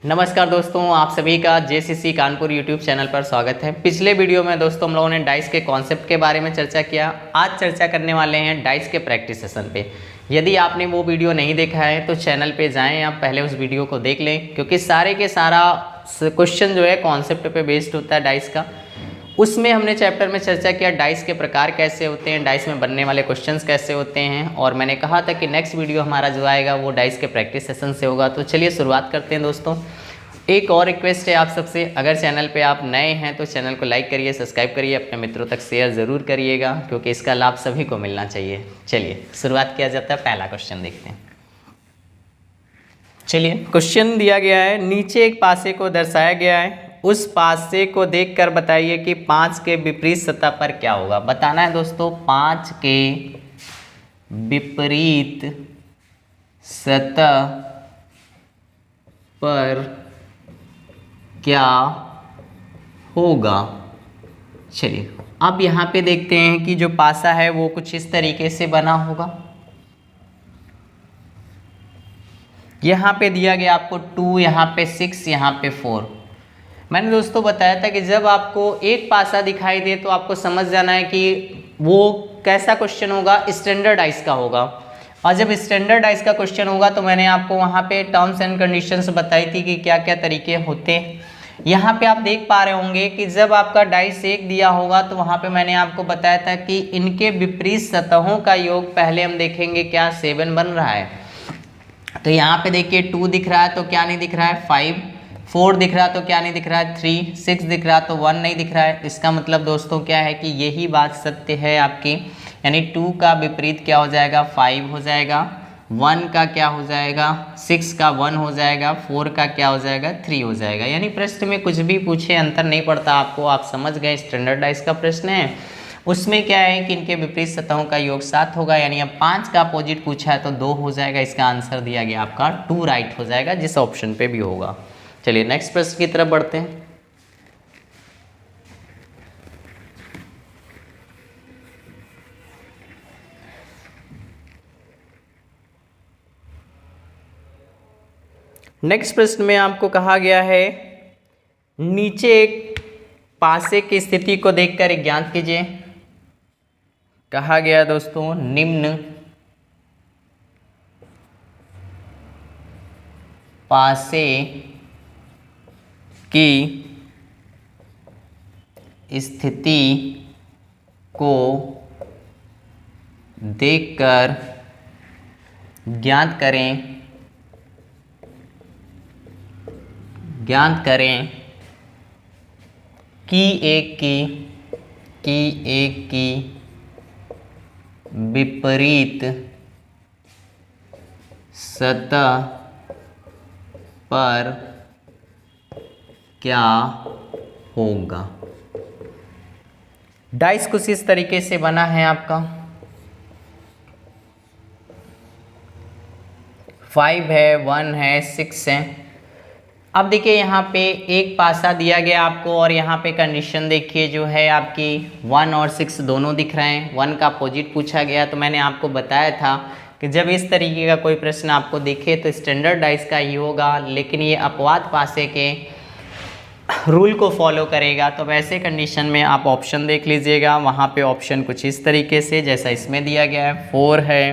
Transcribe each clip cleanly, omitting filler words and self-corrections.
नमस्कार दोस्तों, आप सभी का जेसीसी कानपुर यूट्यूब चैनल पर स्वागत है। पिछले वीडियो में दोस्तों हम लोगों ने डाइस के कॉन्सेप्ट के बारे में चर्चा किया। आज चर्चा करने वाले हैं डाइस के प्रैक्टिस सेशन पे। यदि आपने वो वीडियो नहीं देखा है तो चैनल पे जाएं, आप पहले उस वीडियो को देख लें, क्योंकि सारे के सारा क्वेश्चन जो है कॉन्सेप्ट पे बेस्ड होता है डाइस का। उसमें हमने चैप्टर में चर्चा किया डाइस के प्रकार कैसे होते हैं, डाइस में बनने वाले क्वेश्चंस कैसे होते हैं, और मैंने कहा था कि नेक्स्ट वीडियो हमारा जो आएगा वो डाइस के प्रैक्टिस सेशन से होगा। तो चलिए शुरुआत करते हैं दोस्तों। एक और रिक्वेस्ट है आप सबसे, अगर चैनल पे आप नए हैं तो चैनल को लाइक करिए, सब्सक्राइब करिए, अपने मित्रों तक शेयर ज़रूर करिएगा, क्योंकि इसका लाभ सभी को मिलना चाहिए। चलिए शुरुआत किया जाता है, पहला क्वेश्चन देखते हैं। चलिए क्वेश्चन दिया गया है, नीचे एक पासे को दर्शाया गया है, उस पासे को देखकर बताइए कि 5 के विपरीत सतह पर क्या होगा। बताना है दोस्तों 5 के विपरीत सतह पर क्या होगा। चलिए अब यहाँ पे देखते हैं कि जो पासा है वो कुछ इस तरीके से बना होगा। यहाँ पे दिया गया आपको 2, यहाँ पे 6, यहाँ पे 4। मैंने दोस्तों बताया था कि जब आपको एक पासा दिखाई दे तो आपको समझ जाना है कि वो कैसा क्वेश्चन होगा, स्टैंडर्ड डाइस का होगा। और जब स्टैंडर्ड डाइस का क्वेश्चन होगा तो मैंने आपको वहाँ पे टर्म्स एंड कंडीशंस बताई थी कि क्या क्या तरीके होते हैं। यहाँ पे आप देख पा रहे होंगे कि जब आपका डाइस 1 दिया होगा तो वहाँ पे मैंने आपको बताया था कि इनके विपरीत सतहों का योग पहले हम देखेंगे क्या 7 बन रहा है। तो यहाँ पे देखिए 2 दिख रहा है तो क्या नहीं दिख रहा है 5, 4 दिख रहा है तो क्या नहीं दिख रहा है 3, 6 दिख रहा है तो 1 नहीं दिख रहा है। इसका मतलब दोस्तों क्या है कि यही बात सत्य है आपकी, यानी 2 का विपरीत क्या हो जाएगा 5 हो जाएगा, 1 का क्या हो जाएगा 6 का 1 हो जाएगा, 4 का क्या हो जाएगा 3 हो जाएगा। यानी प्रश्न में कुछ भी पूछे अंतर नहीं पड़ता आपको, आप समझ गए स्टैंडर्ड डाइस का प्रश्न है। उसमें क्या है कि इनके विपरीत सतहों का योग 7 होगा, यानी अब 5 का अपोजिट पूछा है तो 2 हो जाएगा। इसका आंसर दिया गया आपका 2 राइट हो जाएगा, जिस ऑप्शन पे भी होगा। चलिए नेक्स्ट प्रश्न की तरफ बढ़ते हैं। नेक्स्ट प्रश्न में आपको कहा गया है, नीचे एक पासे की स्थिति को देखकर एक ज्ञात कीजिए। कहा गया दोस्तों निम्न पासे की स्थिति को देखकर ज्ञात करें कि एक की विपरीत सतह पर क्या होगा। डाइस कुछ इस तरीके से बना है आपका, 5 है, 1 है, 6 है। अब देखिए यहाँ पे एक पासा दिया गया आपको, और यहाँ पे कंडीशन देखिए जो है आपकी 1 और 6 दोनों दिख रहे हैं। 1 का अपोजिट पूछा गया, तो मैंने आपको बताया था कि जब इस तरीके का कोई प्रश्न आपको दिखे तो स्टैंडर्ड डाइस का ही होगा, लेकिन ये अपवाद पासे के रूल को फॉलो करेगा। तो वैसे कंडीशन में आप ऑप्शन देख लीजिएगा, वहाँ पे ऑप्शन कुछ इस तरीके से जैसा इसमें दिया गया है, 4 है,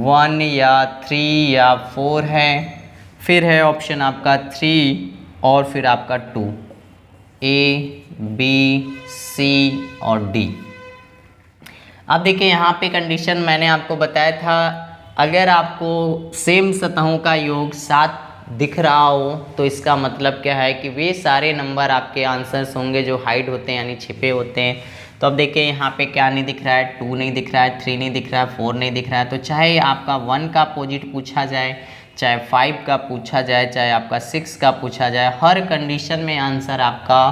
1 या 3 या 4 है, फिर है ऑप्शन आपका 3 और फिर आपका 2, A, B, C और D। अब देखिए यहाँ पे कंडीशन मैंने आपको बताया था, अगर आपको सेम सतहों का योग 7 दिख रहा हो तो इसका मतलब क्या है कि वे सारे नंबर आपके आंसर्स होंगे जो हाइड होते हैं, यानी छिपे होते हैं। तो अब देखिए यहाँ पे क्या नहीं दिख रहा है, 2 नहीं दिख रहा है, 3 नहीं दिख रहा है, 4 नहीं दिख रहा है। तो चाहे आपका 1 का अपोजिट पूछा जाए, चाहे 5 का पूछा जाए, चाहे आपका 6 का पूछा जाए, हर कंडीशन में आंसर आपका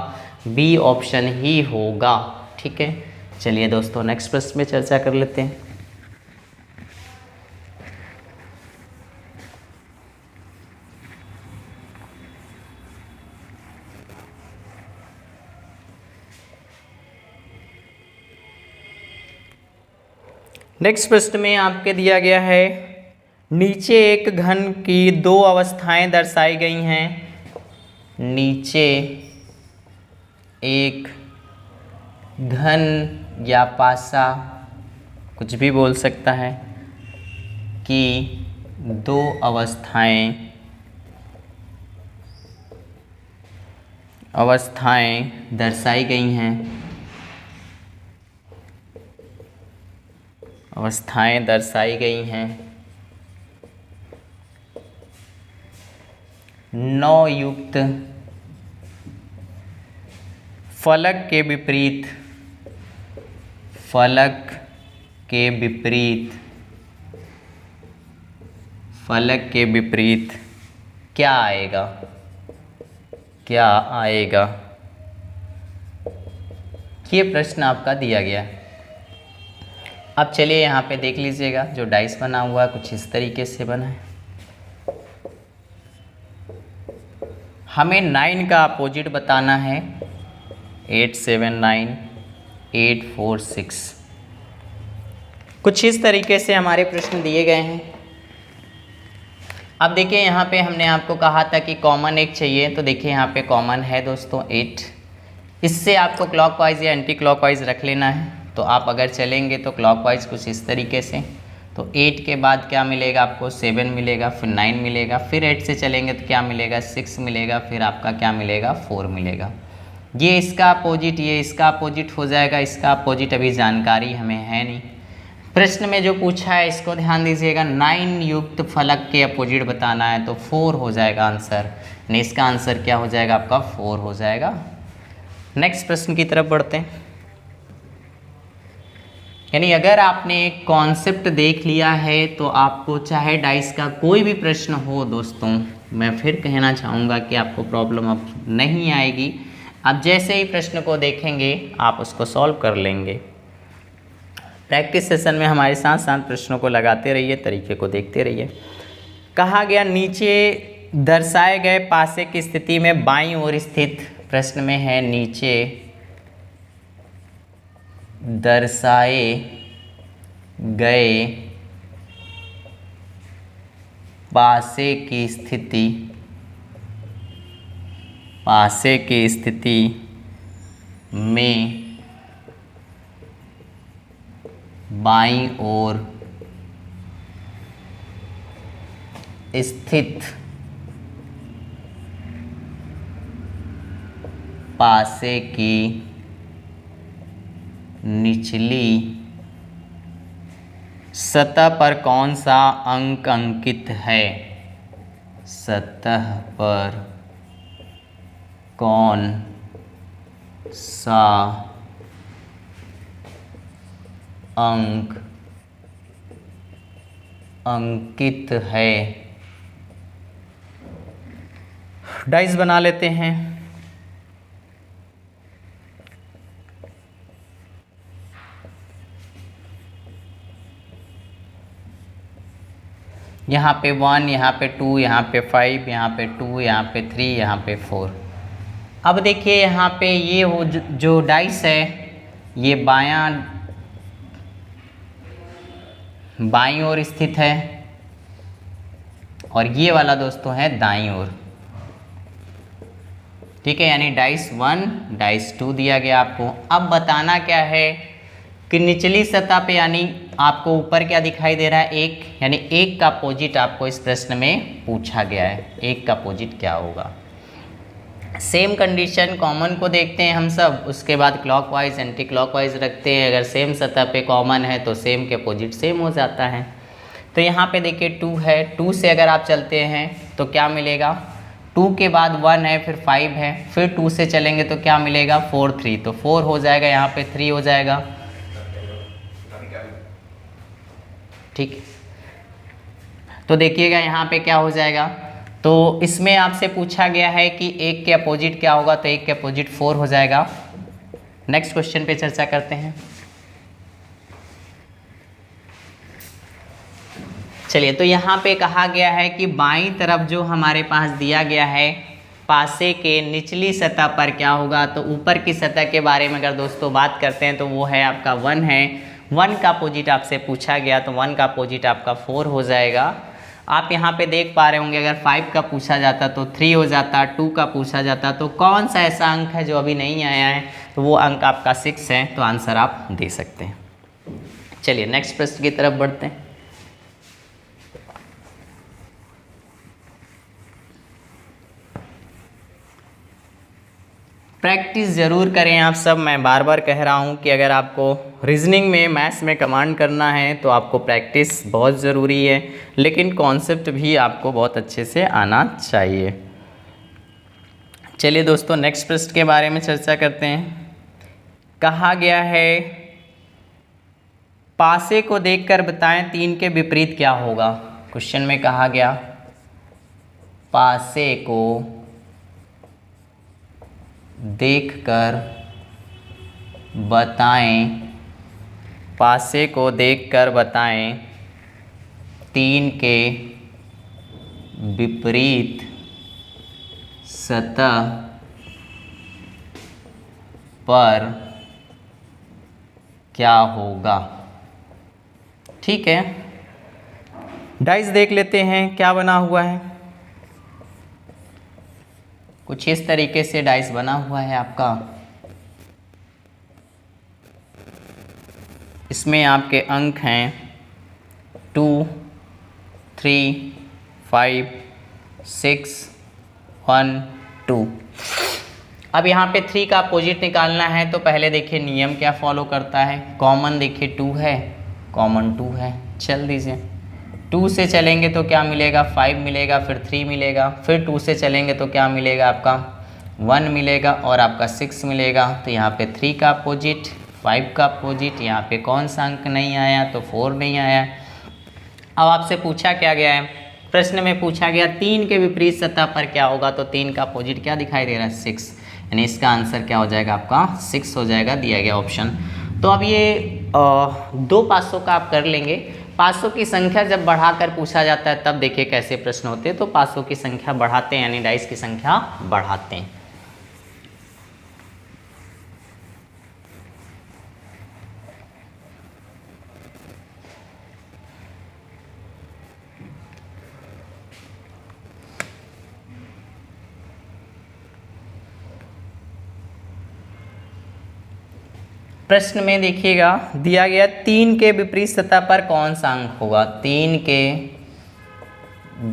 बी ऑप्शन ही होगा। ठीक है, चलिए दोस्तों नेक्स्ट प्रश्न में चर्चा कर लेते हैं। नेक्स्ट प्रश्न में आपके दिया गया है, नीचे एक घन की 2 अवस्थाएं दर्शाई गई हैं, नीचे एक घन या पासा, कुछ भी बोल सकता है, कि दो अवस्थाएं दर्शाई गई हैं। अवस्थाएं दर्शाई गई हैं। नौ युक्त फलक के विपरीत, फलक के विपरीत, फलक के विपरीत क्या आएगा, क्या आएगा? ये प्रश्न आपका दिया गया। अब चलिए यहाँ पे देख लीजिएगा, जो डाइस बना हुआ है कुछ इस तरीके से बना है। हमें 9 का अपोजिट बताना है। 8 7 9 8 4 6, कुछ इस तरीके से हमारे प्रश्न दिए गए हैं। अब देखिए यहाँ पे हमने आपको कहा था कि कॉमन एक चाहिए, तो देखिए यहाँ पे कॉमन है दोस्तों 8। इससे आपको क्लॉकवाइज या एंटी क्लॉकवाइज रख लेना है। तो आप अगर चलेंगे तो क्लॉकवाइज कुछ इस तरीके से, तो 8 के बाद क्या मिलेगा आपको, 7 मिलेगा, फिर 9 मिलेगा, फिर 8 से चलेंगे तो क्या मिलेगा, 6 मिलेगा, फिर आपका क्या मिलेगा, 4 मिलेगा। ये इसका अपोजिट, ये इसका अपोजिट हो जाएगा। इसका अपोजिट अभी जानकारी हमें है नहीं। प्रश्न में जो पूछा है इसको ध्यान दीजिएगा, 9 युक्त फलक के अपोजिट बताना है, तो 4 हो जाएगा आंसर। यानी इसका आंसर क्या हो जाएगा आपका, 4 हो जाएगा। नेक्स्ट प्रश्न की तरफ बढ़ते हैं। यानी अगर आपने एक कॉन्सेप्ट देख लिया है तो आपको चाहे डाइस का कोई भी प्रश्न हो दोस्तों, मैं फिर कहना चाहूँगा कि आपको प्रॉब्लम अब नहीं आएगी। आप जैसे ही प्रश्न को देखेंगे आप उसको सॉल्व कर लेंगे। प्रैक्टिस सेशन में हमारे साथ साथ प्रश्नों को लगाते रहिए, तरीके को देखते रहिए। कहा गया नीचे दर्शाए गए पासे की स्थिति में बाईं ओर स्थित, प्रश्न में है नीचे दर्शाए गए पासे की स्थिति, पासे की स्थिति में बाईं ओर स्थित पासे की निचली सतह पर कौन सा अंक अंकित है, सतह पर कौन सा अंक अंकित है। डाइस बना लेते हैं। यहाँ पे 1, यहाँ पे 2, यहाँ पे 5, यहाँ पे 2, यहाँ पे 3, यहाँ पे 4। अब देखिए यहाँ पे ये हो जो डाइस है ये बाईं ओर स्थित है और ये वाला दोस्तों है दाईं ओर। ठीक है, यानी डाइस 1 डाइस 2 दिया गया आपको। अब बताना क्या है कि निचली सतह पे, यानी आपको ऊपर क्या दिखाई दे रहा है, 1, यानी 1 का अपोजिट आपको इस प्रश्न में पूछा गया है। 1 का अपोजिट क्या होगा। सेम कंडीशन कॉमन को देखते हैं हम सब, उसके बाद क्लॉकवाइज एंटी क्लॉकवाइज रखते हैं। अगर सेम सतह पे कॉमन है तो सेम के अपोजिट सेम हो जाता है। तो यहाँ पे देखिए 2 है, 2 से अगर आप चलते हैं तो क्या मिलेगा, 2 के बाद 1 है, फिर 5 है, फिर 2 से चलेंगे तो क्या मिलेगा 4 3, तो 4 हो जाएगा, यहाँ पे 3 हो जाएगा। ठीक, तो देखिएगा यहाँ पे क्या हो जाएगा। तो इसमें आपसे पूछा गया है कि 1 के अपोजिट क्या होगा, तो 1 के अपोजिट 4 हो जाएगा। नेक्स्ट क्वेश्चन पे चर्चा करते हैं। चलिए, तो यहाँ पे कहा गया है कि बाईं तरफ जो हमारे पास दिया गया है पासे के निचली सतह पर क्या होगा, तो ऊपर की सतह के बारे में अगर दोस्तों बात करते हैं तो वो है आपका 1 है। 1 का अपोजिट आपसे पूछा गया, तो 1 का अपोजिट आपका 4 हो जाएगा। आप यहाँ पे देख पा रहे होंगे अगर 5 का पूछा जाता तो 3 हो जाता, 2 का पूछा जाता तो कौन सा ऐसा अंक है जो अभी नहीं आया है, तो वो अंक आपका 6 है, तो आंसर आप दे सकते हैं। चलिए नेक्स्ट प्रश्न की तरफ बढ़ते हैं। प्रैक्टिस ज़रूर करें आप सब। मैं बार बार कह रहा हूँ कि अगर आपको रीजनिंग में, मैथ्स में कमांड करना है तो आपको प्रैक्टिस बहुत ज़रूरी है, लेकिन कॉन्सेप्ट भी आपको बहुत अच्छे से आना चाहिए। चलिए दोस्तों नेक्स्ट प्रश्न के बारे में चर्चा करते हैं। कहा गया है पासे को देखकर बताएं 3 के विपरीत क्या होगा। क्वेश्चन में कहा गया पासे को देखकर बताएं, पासे को देखकर बताएं 3 के विपरीत सतह पर क्या होगा। ठीक है, डाइस देख लेते हैं क्या बना हुआ है। कुछ इस तरीके से डाइस बना हुआ है आपका। इसमें आपके अंक हैं 2, 3, 5, 6, 1, 2। अब यहाँ पे 3 का अपोजिट निकालना है तो पहले देखिए नियम क्या फॉलो करता है। कॉमन देखिए 2 है, कॉमन 2 है, चल दीजिए। 2 से चलेंगे तो क्या मिलेगा, 5 मिलेगा, फिर 3 मिलेगा, फिर 2 से चलेंगे तो क्या मिलेगा आपका 1 मिलेगा और आपका 6 मिलेगा। तो यहाँ पे 3 का अपोजिट, 5 का अपोजिट, यहाँ पे कौन सा अंक नहीं आया तो 4 नहीं आया। अब आपसे पूछा क्या गया है, प्रश्न में पूछा गया 3 के विपरीत सतह पर क्या होगा, तो 3 का अपोजिट क्या दिखाई दे रहा है 6, यानी इसका आंसर क्या हो जाएगा आपका 6 हो जाएगा, दिया गया ऑप्शन। तो अब ये 2 पासों का आप कर लेंगे। पासों की संख्या जब बढ़ाकर पूछा जाता है तब देखिए कैसे प्रश्न होते हैं। तो पासों की संख्या बढ़ाते हैं, यानी डाइस की संख्या बढ़ाते हैं। प्रश्न में देखिएगा दिया गया 3 के विपरीत सतह पर कौन सा अंक होगा। 3 के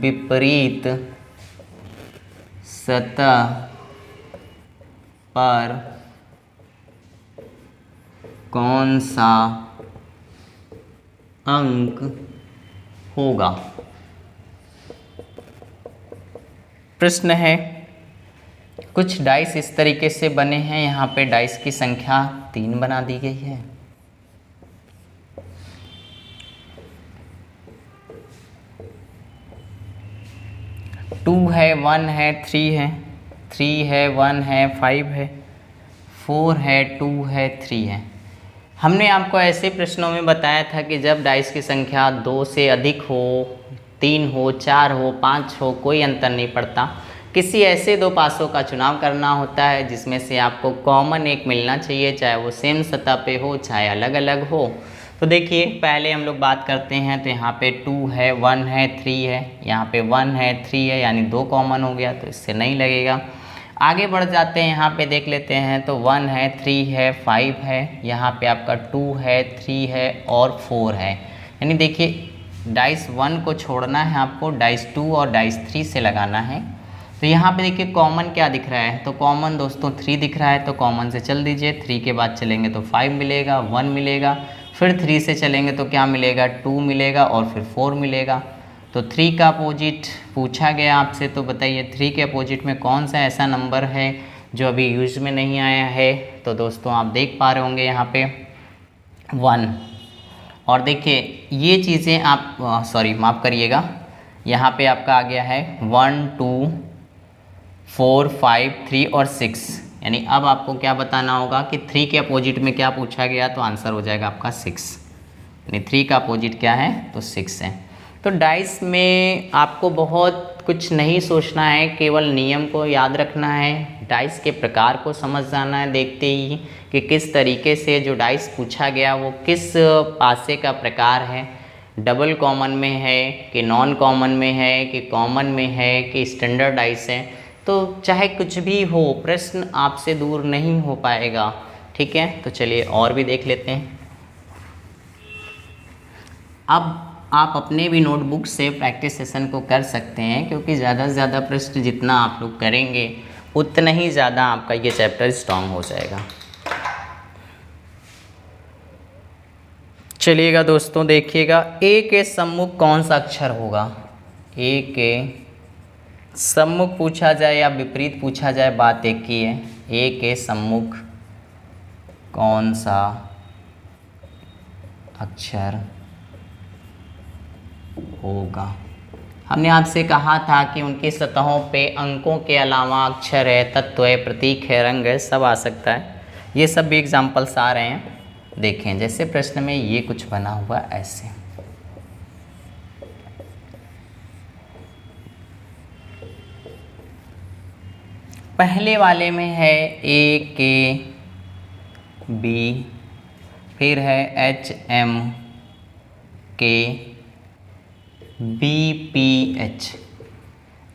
विपरीत सतह पर कौन सा अंक होगा। प्रश्न है, कुछ डाइस इस तरीके से बने हैं, यहाँ पे डाइस की संख्या 3 बना दी गई है। टू है, 1 है, 3 है, 3 है, 1 है, 5 है, 4 है, 2 है, 3 है। हमने आपको ऐसे प्रश्नों में बताया था कि जब डाइस की संख्या 2 से अधिक हो, 3 हो, 4 हो, 5 हो, कोई अंतर नहीं पड़ता। किसी ऐसे 2 पासों का चुनाव करना होता है जिसमें से आपको कॉमन एक मिलना चाहिए, चाहे वो सेम सतह पे हो चाहे अलग अलग हो। तो देखिए पहले हम लोग बात करते हैं, तो यहाँ पे 2 है, 1 है, 3 है, यहाँ पे 1 है, 3 है, यानी 2 कॉमन हो गया, तो इससे नहीं लगेगा। आगे बढ़ जाते हैं, यहाँ पे देख लेते हैं, तो 1 है, 3 है, 5 है, यहाँ पे आपका 2 है, 3 है और 4 है। यानी देखिए डाइस 1 को छोड़ना है आपको, डाइस 2 और डाइस 3 से लगाना है। तो यहाँ पे देखिए कॉमन क्या दिख रहा है, तो कॉमन दोस्तों 3 दिख रहा है, तो कॉमन से चल दीजिए। 3 के बाद चलेंगे तो 5 मिलेगा, 1 मिलेगा, फिर 3 से चलेंगे तो क्या मिलेगा 2 मिलेगा और फिर 4 मिलेगा। तो 3 का अपोजिट पूछा गया आपसे, तो बताइए 3 के अपोजिट में कौन सा ऐसा नंबर है जो अभी यूज में नहीं आया है। तो दोस्तों आप देख पा रहे होंगे यहाँ पे 1। और देखिए ये चीज़ें आप सॉरी माफ़ करिएगा, यहाँ पे आपका आ गया है 1, 2, 4, 5, 3 और 6। यानी अब आपको क्या बताना होगा कि 3 के अपोजिट में क्या पूछा गया, तो आंसर हो जाएगा आपका 6। यानी 3 का अपोजिट क्या है, तो 6 है। तो डाइस में आपको बहुत कुछ नहीं सोचना है, केवल नियम को याद रखना है, डाइस के प्रकार को समझ जाना है देखते ही कि किस तरीके से जो डाइस पूछा गया वो किस पासे का प्रकार है। डबल कॉमन में है कि नॉन कॉमन में है कि कॉमन में है कि स्टैंडर्डाइज है, तो चाहे कुछ भी हो प्रश्न आपसे दूर नहीं हो पाएगा। ठीक है, तो चलिए और भी देख लेते हैं। अब आप अपने भी नोटबुक से प्रैक्टिस सेशन को कर सकते हैं, क्योंकि ज़्यादा से ज़्यादा प्रश्न जितना आप लोग करेंगे उतना ही ज़्यादा आपका ये चैप्टर स्ट्रांग हो जाएगा। चलिएगा दोस्तों, देखिएगा ए के सम्मुख कौन सा अक्षर होगा। ए के सम्मुख पूछा जाए या विपरीत पूछा जाए, बात एक ही है। ए के सम्मुख कौन सा अक्षर होगा। हमने आपसे कहा था कि उनकी सतहों पे अंकों के अलावा अक्षर है, तत्व है, प्रतीक है, रंग है, सब आ सकता है। ये सब भी एग्जाम्पल्स आ रहे हैं। देखें, जैसे प्रश्न में ये कुछ बना हुआ ऐसे, पहले वाले में है ए के बी, फिर है एच एम के बी पी एच।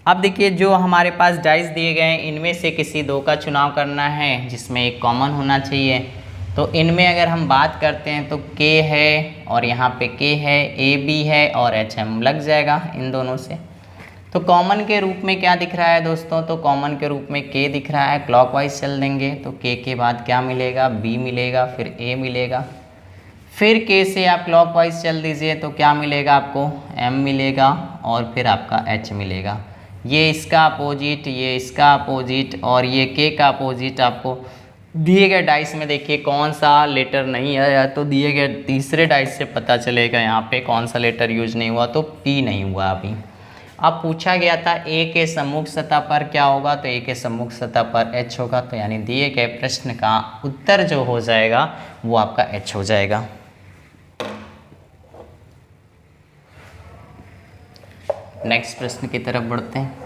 अब देखिए, जो हमारे पास डाइस दिए गए हैं इनमें से किसी दो का चुनाव करना है जिसमें एक कॉमन होना चाहिए। तो इनमें अगर हम बात करते हैं तो के है और यहाँ पे के है, ए बी है और एच एम लग जाएगा इन दोनों से। तो कॉमन के रूप में क्या दिख रहा है दोस्तों, तो कॉमन के रूप में के दिख रहा है। क्लॉकवाइज चल देंगे तो के बाद क्या मिलेगा, बी मिलेगा, फिर ए मिलेगा, फिर के से आप क्लॉकवाइज चल दीजिए तो क्या मिलेगा आपको, एम मिलेगा और फिर आपका एच मिलेगा। ये इसका अपोजिट, ये इसका अपोजिट और ये के का अपोजिट आपको दिए गए डाइस में देखिए कौन सा लेटर नहीं आया, तो दिए गए तीसरे डाइस से पता चलेगा यहाँ पे कौन सा लेटर यूज नहीं हुआ, तो पी नहीं हुआ अभी। अब पूछा गया था ए के सम्मुख सतह पर क्या होगा, तो ए के सम्मुख सतह पर एच होगा। तो यानी दिए गए प्रश्न का उत्तर जो हो जाएगा वो आपका एच हो जाएगा। नेक्स्ट प्रश्न की तरफ बढ़ते हैं।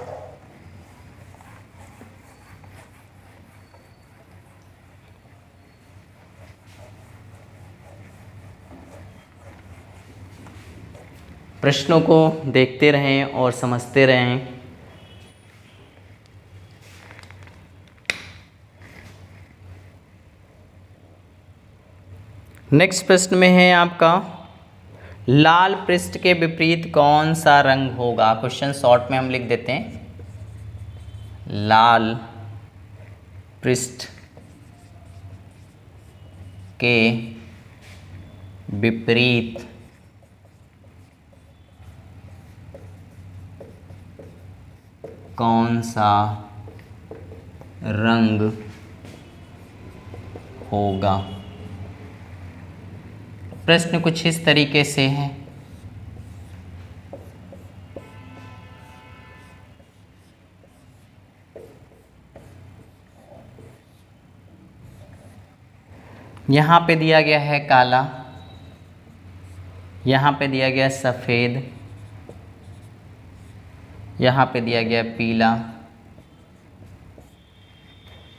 प्रश्नों को देखते रहें और समझते रहें। नेक्स्ट प्रश्न में है आपका, लाल पृष्ठ के विपरीत कौन सा रंग होगा। क्वेश्चन शॉर्ट में हम लिख देते हैं, लाल पृष्ठ के विपरीत कौन सा रंग होगा। प्रश्न कुछ इस तरीके से है, यहाँ पे दिया गया है काला, यहाँ पे दिया गया सफ़ेद, यहाँ पे दिया गया पीला,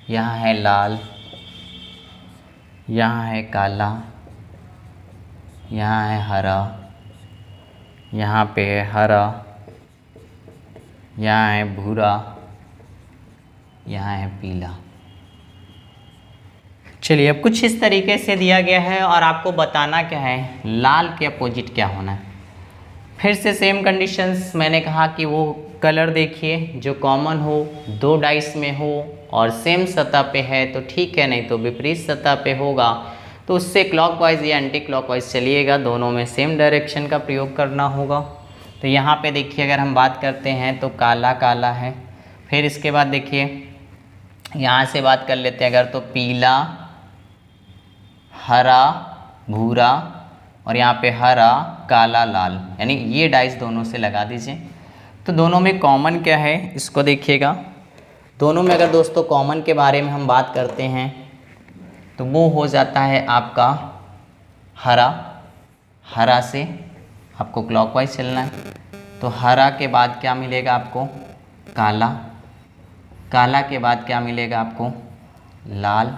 यहाँ है लाल, यहाँ है काला, यहाँ है हरा, यहाँ पे है हरा, यहाँ है भूरा, यहाँ है पीला। चलिए, अब कुछ इस तरीके से दिया गया है और आपको बताना क्या है, लाल के अपोजिट क्या होना है। फिर से सेम कंडीशंस, मैंने कहा कि वो कलर देखिए जो कॉमन हो, दो डाइस में हो और सेम सतह पे है तो ठीक है, नहीं तो विपरीत सतह पे होगा तो उससे क्लॉकवाइज या एंटी क्लॉकवाइज चलिएगा, दोनों में सेम डायरेक्शन का प्रयोग करना होगा। तो यहाँ पे देखिए, अगर हम बात करते हैं तो काला काला है, फिर इसके बाद देखिए यहाँ से बात कर लेते हैं अगर, तो पीला, हरा, भूरा और यहाँ पे हरा, काला, लाल, यानी ये डाइस दोनों से लगा दीजिए। तो दोनों में कॉमन क्या है इसको देखिएगा। दोनों में अगर दोस्तों कॉमन के बारे में हम बात करते हैं तो वो हो जाता है आपका हरा। हरा से आपको क्लॉकवाइज चलना है, तो हरा के बाद क्या मिलेगा आपको, काला। काला के बाद क्या मिलेगा आपको, लाल।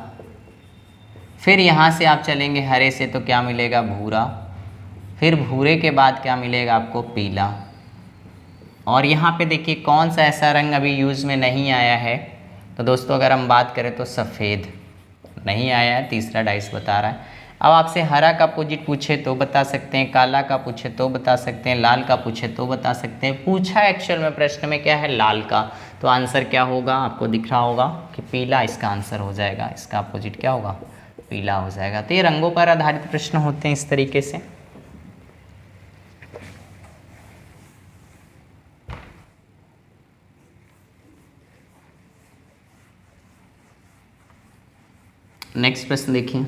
फिर यहाँ से आप चलेंगे हरे से तो क्या मिलेगा, भूरा। फिर भूरे के बाद क्या मिलेगा आपको, पीला। और यहाँ पे देखिए कौन सा ऐसा रंग अभी यूज़ में नहीं आया है, तो दोस्तों अगर हम बात करें तो सफ़ेद नहीं आया है, तीसरा डाइस बता रहा है। अब आपसे हरा का अपोजिट पूछे तो बता सकते हैं, काला का पूछे तो बता सकते हैं, लाल का पूछे तो बता सकते हैं। पूछा एक्चुअल में प्रश्न में क्या है, लाल का, तो आंसर क्या होगा, आपको दिख रहा होगा कि पीला इसका आंसर हो जाएगा। इसका अपोजिट क्या होगा, पीला हो जाएगा। तो ये रंगों पर आधारित प्रश्न होते हैं इस तरीके से। नेक्स्ट प्रश्न देखिए।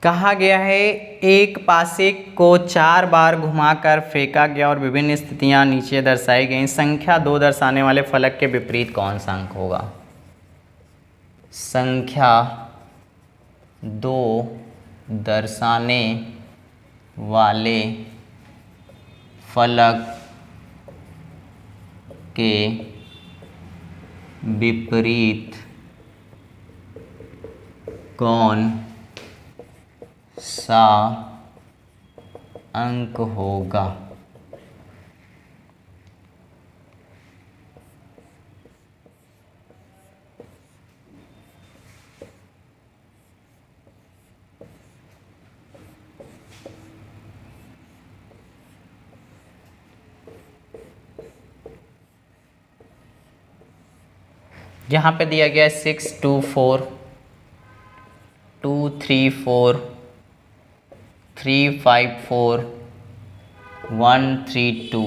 कहा गया है एक पासे को 4 बार घुमाकर फेंका गया और विभिन्न स्थितियां नीचे दर्शाई गई। संख्या 2 दर्शाने वाले फलक के विपरीत कौन सा अंक होगा। संख्या 2 दर्शाने वाले फलक के विपरीत कौन सा अंक होगा। यहाँ पे दिया गया है 6 2 4 2 3 4 3 5 4 1 3 2।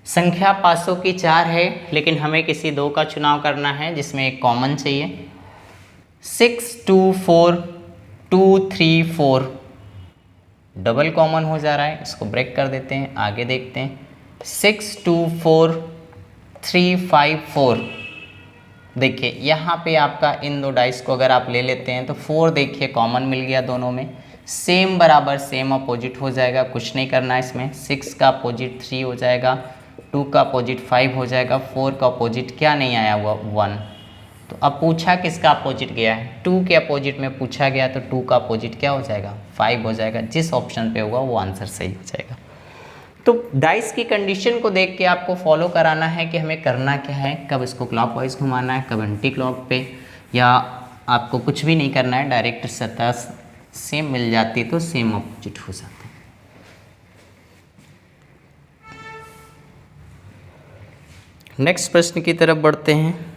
संख्या पासों की 4 है, लेकिन हमें किसी 2 का चुनाव करना है जिसमें एक कॉमन चाहिए। 6 2 4 2 3 4 डबल कॉमन हो जा रहा है, इसको ब्रेक कर देते हैं, आगे देखते हैं। 6 2 4 3 5 4। देखिए यहाँ पे आपका इन 2 डाइस को अगर आप ले लेते हैं तो 4 देखिए कॉमन मिल गया दोनों में, सेम बराबर सेम अपोजिट हो जाएगा, कुछ नहीं करना है इसमें। 6 का अपोजिट 3 हो जाएगा, 2 का अपोजिट 5 हो जाएगा, 4 का अपोजिट क्या नहीं आया हुआ 1। तो अब पूछा किसका अपोजिट गया है, 2 के अपोजिट में पूछा गया, तो 2 का अपोजिट क्या हो जाएगा 5 हो जाएगा। जिस ऑप्शन पे होगा वो आंसर सही हो जाएगा। तो डाइस की कंडीशन को देख के आपको फॉलो कराना है कि हमें करना क्या है, कब इसको क्लॉकवाइज घुमाना है, कब एंटी क्लॉक पे, या आपको कुछ भी नहीं करना है, डायरेक्ट सतह सेम मिल जाती तो सेम ऑपोजिट हो जाता। नेक्स्ट प्रश्न की तरफ बढ़ते हैं।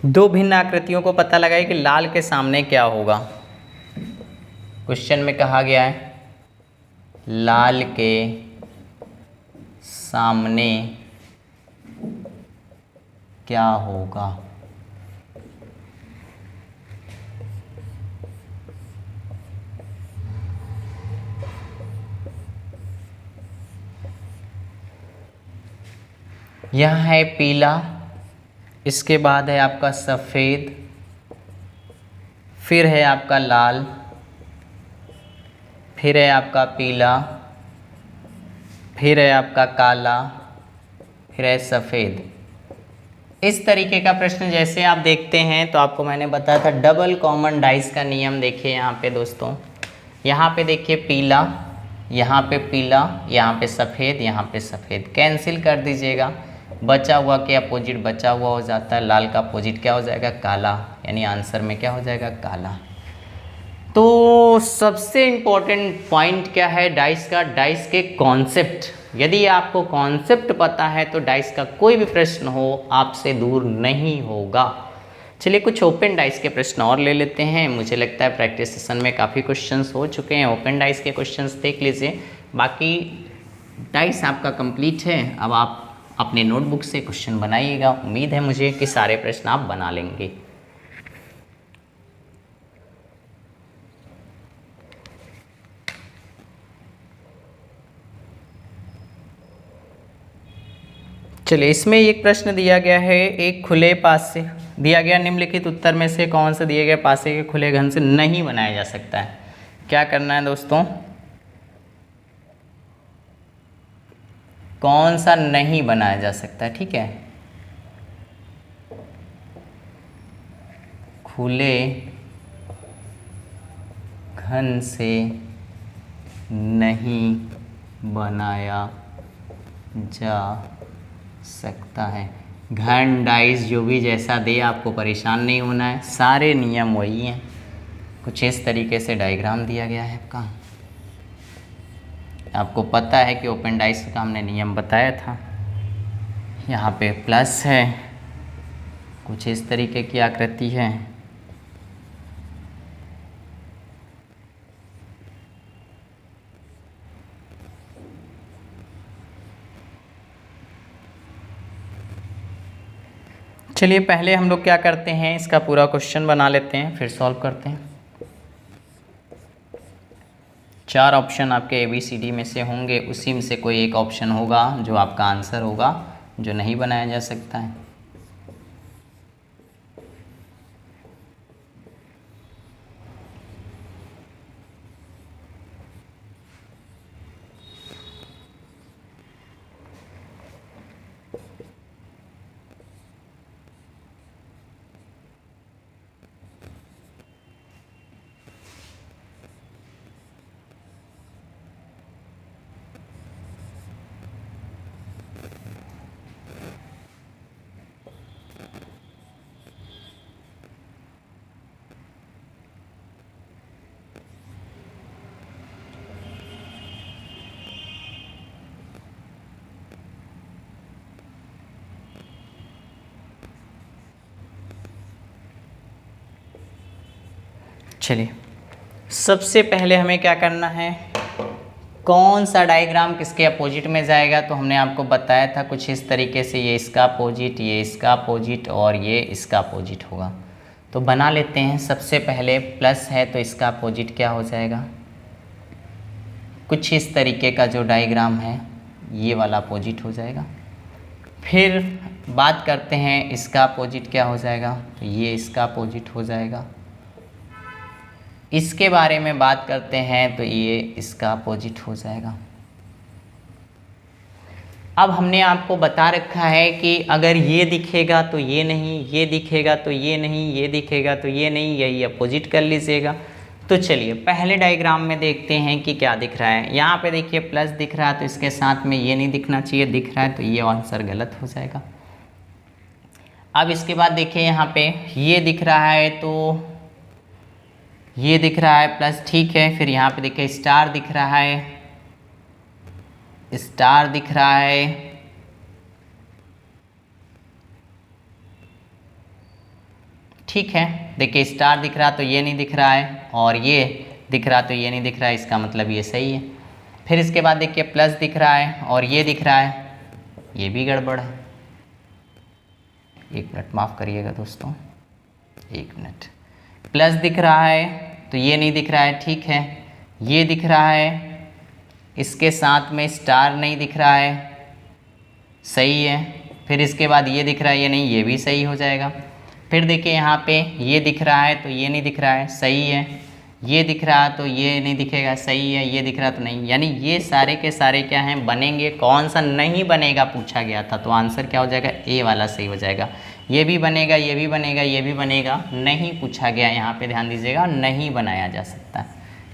दो भिन्न आकृतियों को पता लगाए कि लाल के सामने क्या होगा। क्वेश्चन में कहा गया है लाल के सामने क्या होगा। यह है पीला, इसके बाद है आपका सफ़ेद, फिर है आपका लाल, फिर है आपका पीला, फिर है आपका काला, फिर है सफ़ेद। इस तरीके का प्रश्न जैसे आप देखते हैं तो आपको मैंने बताया था डबल कॉमन डाइस का नियम। देखिए यहाँ पे दोस्तों, यहाँ पे देखिए पीला, यहाँ पे पीला, यहाँ पे सफ़ेद, यहाँ पे सफ़ेद, कैंसिल कर दीजिएगा, बचा हुआ के अपोजिट बचा हुआ हो जाता है, लाल का अपोजिट क्या हो जाएगा काला, यानी आंसर में क्या हो जाएगा काला। तो सबसे इम्पोर्टेंट पॉइंट क्या है डाइस का, डाइस के कॉन्सेप्ट। यदि आपको कॉन्सेप्ट पता है तो डाइस का कोई भी प्रश्न हो आपसे दूर नहीं होगा। चलिए कुछ ओपन डाइस के प्रश्न और ले लेते हैं। मुझे लगता है प्रैक्टिस सेशन में काफ़ी क्वेश्चंस हो चुके हैं, ओपन डाइस के क्वेश्चंस देख लीजिए। बाकी डाइस आपका कंप्लीट है, अब आप अपने नोटबुक से क्वेश्चन बनाइएगा। उम्मीद है मुझे कि सारे प्रश्न आप बना लेंगे। चलिए, इसमें एक प्रश्न दिया गया है, एक खुले पासे दिया गया, निम्नलिखित उत्तर में से कौन सा दिए गए पासे के खुले घन से नहीं बनाया जा सकता है। क्या करना है दोस्तों, कौन सा नहीं बनाया जा सकता है। ठीक है, खुले घन से नहीं बनाया जा सकता है। घन डाइस जो भी जैसा दे, आपको परेशान नहीं होना है, सारे नियम वही हैं। कुछ इस तरीके से डायग्राम दिया गया है आपका। आपको पता है कि ओपन डाइस का हमने नियम बताया था। यहाँ पे प्लस है, कुछ इस तरीके की आकृति है। चलिए, पहले हम लोग क्या करते हैं, इसका पूरा क्वेश्चन बना लेते हैं, फिर सॉल्व करते हैं। 4 ऑप्शन आपके ABCD में से होंगे, उसी में से कोई एक ऑप्शन होगा जो आपका आंसर होगा, जो नहीं बनाया जा सकता है। चलिए, सबसे पहले हमें क्या करना है, कौन सा डायग्राम किसके अपोजिट में जाएगा। तो हमने आपको बताया था कुछ इस तरीके से, ये इसका अपोजिट, ये इसका अपोजिट और ये इसका अपोजिट होगा। तो बना लेते हैं। सबसे पहले प्लस है तो इसका अपोजिट क्या हो जाएगा, कुछ इस तरीके का जो डायग्राम है ये वाला अपोजिट हो जाएगा। फिर बात करते हैं इसका अपोजिट क्या हो जाएगा, तो ये इसका अपोजिट हो जाएगा। इसके बारे में बात करते हैं तो ये इसका अपोजिट हो जाएगा। अब हमने आपको बता रखा है कि अगर ये दिखेगा तो ये नहीं, ये दिखेगा तो ये नहीं, ये दिखेगा तो ये नहीं, यही अपोजिट कर लीजिएगा। तो चलिए पहले डायग्राम में देखते हैं कि क्या दिख रहा है। यहाँ पे देखिए प्लस दिख रहा है, तो इसके साथ में ये नहीं दिखना चाहिए, दिख रहा है तो ये आंसर गलत हो जाएगा। अब इसके बाद देखिए यहाँ पे ये दिख रहा है तो ये दिख रहा है प्लस, ठीक है। फिर यहाँ पे देखिए स्टार दिख रहा है, स्टार दिख रहा है, ठीक है। देखिए स्टार दिख रहा तो ये नहीं दिख रहा है, और ये दिख रहा तो ये नहीं दिख रहा है, इसका मतलब ये सही है। फिर इसके बाद देखिए प्लस दिख रहा है और ये दिख रहा है, ये भी गड़बड़ है। एक मिनट माफ़ करिएगा दोस्तों, एक मिनट। प्लस दिख रहा है तो ये नहीं दिख रहा है, ठीक है। ये दिख रहा है, इसके साथ में स्टार नहीं दिख रहा है, सही है। फिर इसके बाद ये दिख रहा है, ये नहीं, ये भी सही हो जाएगा। फिर देखिए यहाँ पे ये दिख रहा है तो ये नहीं दिख रहा है, सही है। ये दिख रहा है तो ये नहीं दिखेगा, सही है। ये दिख रहा तो नहीं, यानी ये सारे के सारे क्या हैं, बनेंगे। कौन सा नहीं बनेगा पूछा गया था, तो आंसर क्या हो जाएगा, ए वाला सही हो जाएगा। ये भी बनेगा, ये भी बनेगा, ये भी बनेगा, नहीं पूछा गया, यहाँ पे ध्यान दीजिएगा, नहीं बनाया जा सकता,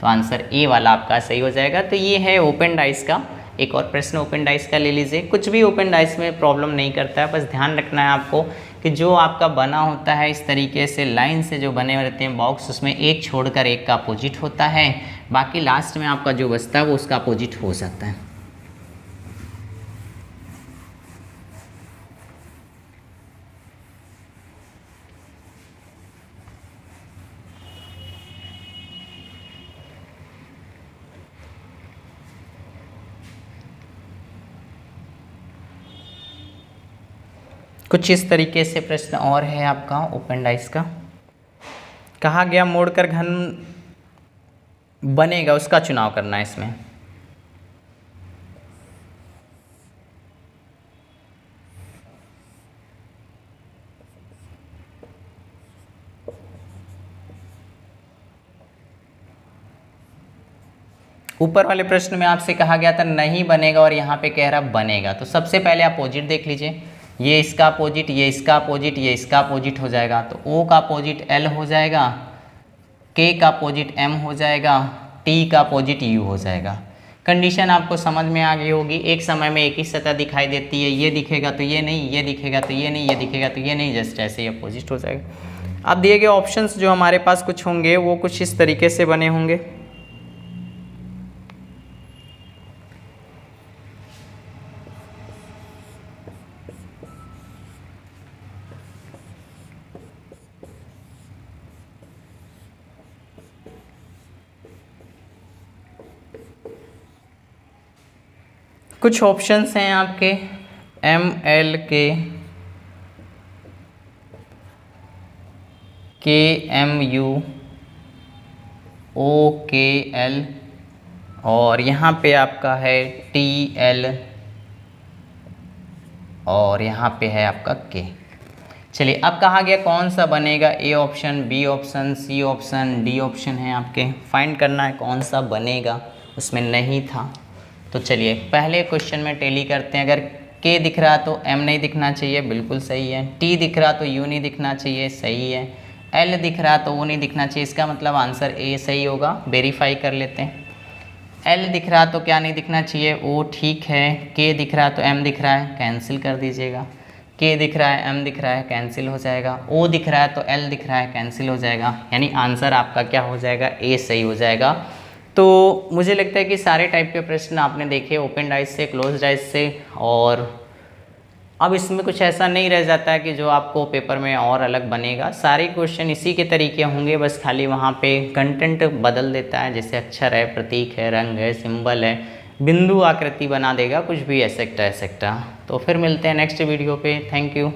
तो आंसर ए वाला आपका सही हो जाएगा। तो ये है ओपन डाइस का। एक और प्रश्न ओपन डाइस का ले लीजिए। कुछ भी ओपन डाइस में प्रॉब्लम नहीं करता है, बस ध्यान रखना है आपको कि जो आपका बना होता है इस तरीके से लाइन से जो बने रहते हैं बॉक्स, उसमें एक छोड़कर एक का अपोजिट होता है, बाकी लास्ट में आपका जो बचता है वो उसका अपोजिट हो जाता है। कुछ इस तरीके से प्रश्न और है आपका ओपन डाइस का। कहा गया मोड़कर घन बनेगा, उसका चुनाव करना है इसमें। ऊपर वाले प्रश्न में आपसे कहा गया था नहीं बनेगा और यहाँ पे कह रहा बनेगा। तो सबसे पहले अपोजिट देख लीजिए, ये इसका अपोजिट, ये इसका अपोजिट, ये इसका अपोजिट हो जाएगा। तो O का अपोजिट L हो जाएगा, K का अपोजिट M हो जाएगा, T का अपोजिट U हो जाएगा। कंडीशन आपको समझ में आ गई होगी। एक समय में एक ही सतह दिखाई देती है, ये दिखेगा तो ये नहीं, ये दिखेगा तो ये नहीं, ये दिखेगा तो ये नहीं, जस्ट ऐसे ही अपोजिट हो जाएगा। अब दिए गए ऑप्शंस जो हमारे पास कुछ होंगे वो कुछ इस तरीके से बने होंगे। कुछ ऑप्शंस हैं आपके ML के MU OKL और यहाँ पे आपका है TL और यहाँ पे है आपका K। चलिए अब कहा गया कौन सा बनेगा, A option, B option, C option, D option है आपके। फाइंड करना है कौन सा बनेगा, उसमें नहीं था। तो चलिए पहले क्वेश्चन में टेली करते हैं। अगर K दिख रहा तो M नहीं दिखना चाहिए, बिल्कुल सही है। T दिख रहा तो U नहीं दिखना चाहिए, सही है। L दिख रहा तो O नहीं दिखना चाहिए, इसका मतलब आंसर A सही होगा। वेरीफाई कर लेते हैं। L दिख रहा तो क्या नहीं दिखना चाहिए, O ठीक है। K दिख रहा तो M दिख रहा है, कैंसिल कर दीजिएगा। K दिख रहा है, M दिख रहा है, कैंसिल हो जाएगा। O दिख रहा है तो L दिख रहा है, कैंसिल हो जाएगा। यानी आंसर आपका क्या हो जाएगा, A सही हो जाएगा। तो मुझे लगता है कि सारे टाइप के प्रश्न आपने देखे, ओपन आइज से, क्लोज आइज से, और अब इसमें कुछ ऐसा नहीं रह जाता है कि जो आपको पेपर में और अलग बनेगा। सारे क्वेश्चन इसी के तरीके होंगे, बस खाली वहाँ पे कंटेंट बदल देता है, जैसे अक्षर है, प्रतीक है, रंग है, सिंबल है, बिंदु आकृति बना देगा, कुछ भी एसेक्ट्रा एसेक्ट्रा। तो फिर मिलते हैं नेक्स्ट वीडियो पे। Thank you.